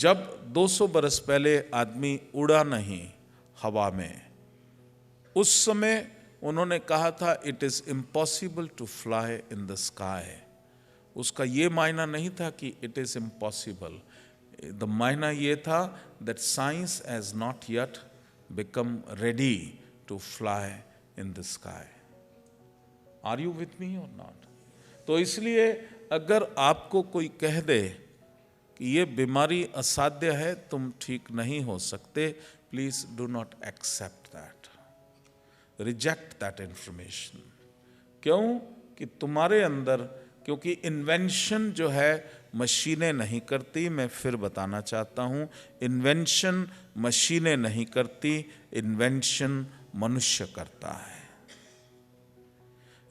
जब 200 बरस पहले आदमी उड़ा नहीं हवा में, उस समय उन्होंने कहा था it is impossible to fly in the sky. उसका ये मायना नहीं था कि इट इज़ इम्पॉसिबल, द मायना ये था that science has not yet become ready to fly in the sky. Are you with me और नॉट? तो इसलिए अगर आपको कोई कह दे कि ये बीमारी असाध्य है, तुम ठीक नहीं हो सकते, please do not accept that, reject that information. क्यों? कि तुम्हारे अंदर, क्योंकि इन्वेंशन जो है मशीनें नहीं करती। मैं फिर बताना चाहता हूँ, इन्वेंशन मशीनें नहीं करती, इन्वेंशन मनुष्य करता है।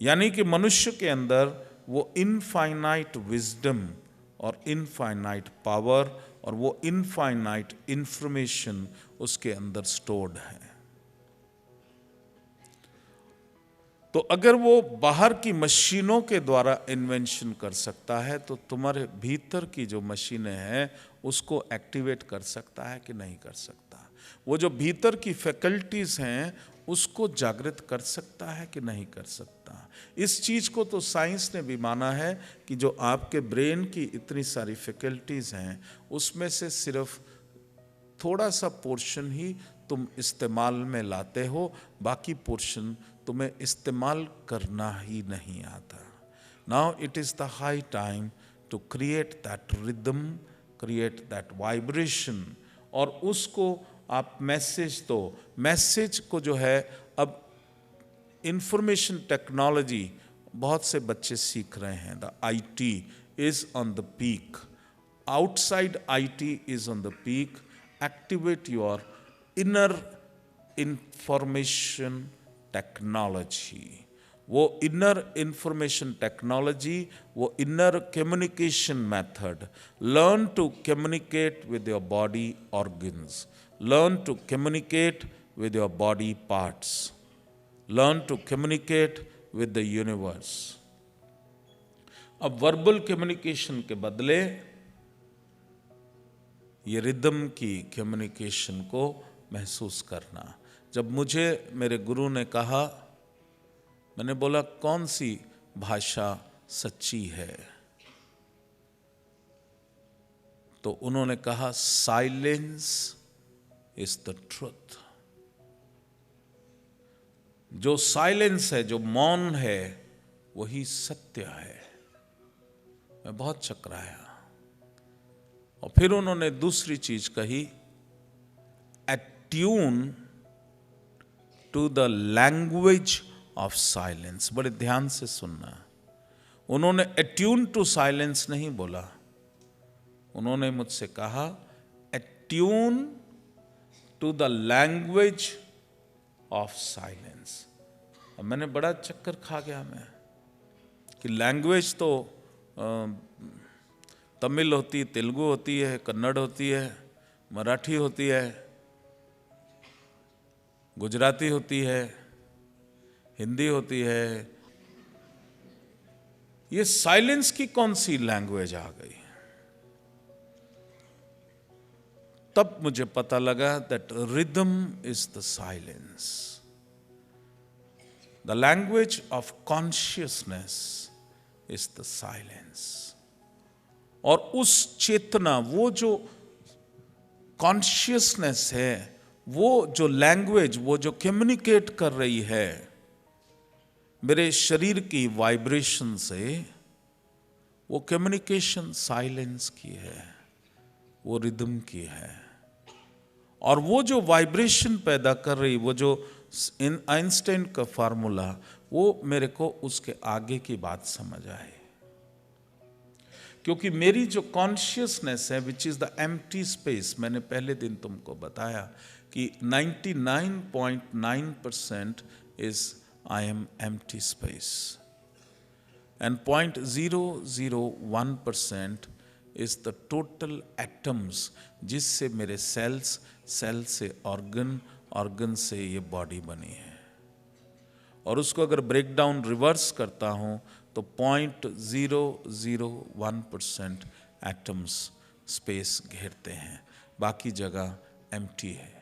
यानी कि मनुष्य के अंदर वो इनफाइनाइट विजडम और इनफाइनाइट पावर और वो इनफाइनाइट इंफॉर्मेशन उसके अंदर स्टोर्ड है। तो अगर वो बाहर की मशीनों के द्वारा इन्वेंशन कर सकता है, तो तुम्हारे भीतर की जो मशीनें हैं उसको एक्टिवेट कर सकता है कि नहीं कर सकता? वो जो भीतर की फैकल्टीज हैं उसको जागृत कर सकता है कि नहीं कर सकता? इस चीज़ को तो साइंस ने भी माना है कि जो आपके ब्रेन की इतनी सारी फैकल्टीज हैं उसमें से सिर्फ थोड़ा सा पोर्शन ही तुम इस्तेमाल में लाते हो, बाकी पोर्शन तुम्हें इस्तेमाल करना ही नहीं आता। Now it is the high time to create that rhythm, create that vibration, और उसको आप मैसेज दो। मैसेज को जो है अब इंफॉर्मेशन टेक्नोलॉजी बहुत से बच्चे सीख रहे हैं। The IT is on the peak, outside IT is on the peak. Activate your inner information technology. वो इनर इंफॉर्मेशन टेक्नोलॉजी, वो inner communication method, learn to communicate with your body organs, learn to communicate with your body parts, learn to communicate with the universe. अब verbal communication के बदले ये rhythm की communication को महसूस करना। जब मुझे मेरे गुरु ने कहा, मैंने बोला कौन सी भाषा सच्ची है, तो उन्होंने कहा साइलेंस इज द ट्रुथ। जो साइलेंस है, जो मौन है, वही सत्य है। मैं बहुत चकराया। और फिर उन्होंने दूसरी चीज कही, attune to the language of silence. बड़े ध्यान से सुनना। उन्होंने अट्यून टू साइलेंस नहीं बोला, उन्होंने मुझसे कहा attune to the language of silence. अब मैंने बड़ा चक्कर खा गया मैं कि लैंग्वेज तो तमिल होती, तेलुगु होती है, कन्नड़ होती है, मराठी होती है, गुजराती होती है, हिंदी होती है। ये साइलेंस की कौन सी लैंग्वेज आ गई? तब मुझे पता लगा that rhythm is the silence, the language of consciousness is the silence. और उस चेतना, वो जो कॉन्शियसनेस है, वो जो लैंग्वेज, वो जो कम्युनिकेट कर रही है मेरे शरीर की वाइब्रेशन से, वो कम्युनिकेशन साइलेंस की है, वो रिदम की है। और वो जो वाइब्रेशन पैदा कर रही, वो जो आइंस्टाइन का फार्मूला, वो मेरे को उसके आगे की बात समझ आए। क्योंकि मेरी जो कॉन्शियसनेस है, which is the empty space, मैंने पहले दिन तुमको बताया कि 99.9% is I am empty space and 0.001% is the total atoms, जिससे मेरे सेल्स, सेल से ऑर्गन, ऑर्गन से ये बॉडी बनी है। और उसको अगर ब्रेक डाउन रिवर्स करता हूं तो 0.001% एटम्स स्पेस घेरते हैं, बाकी जगह एम्प्टी है।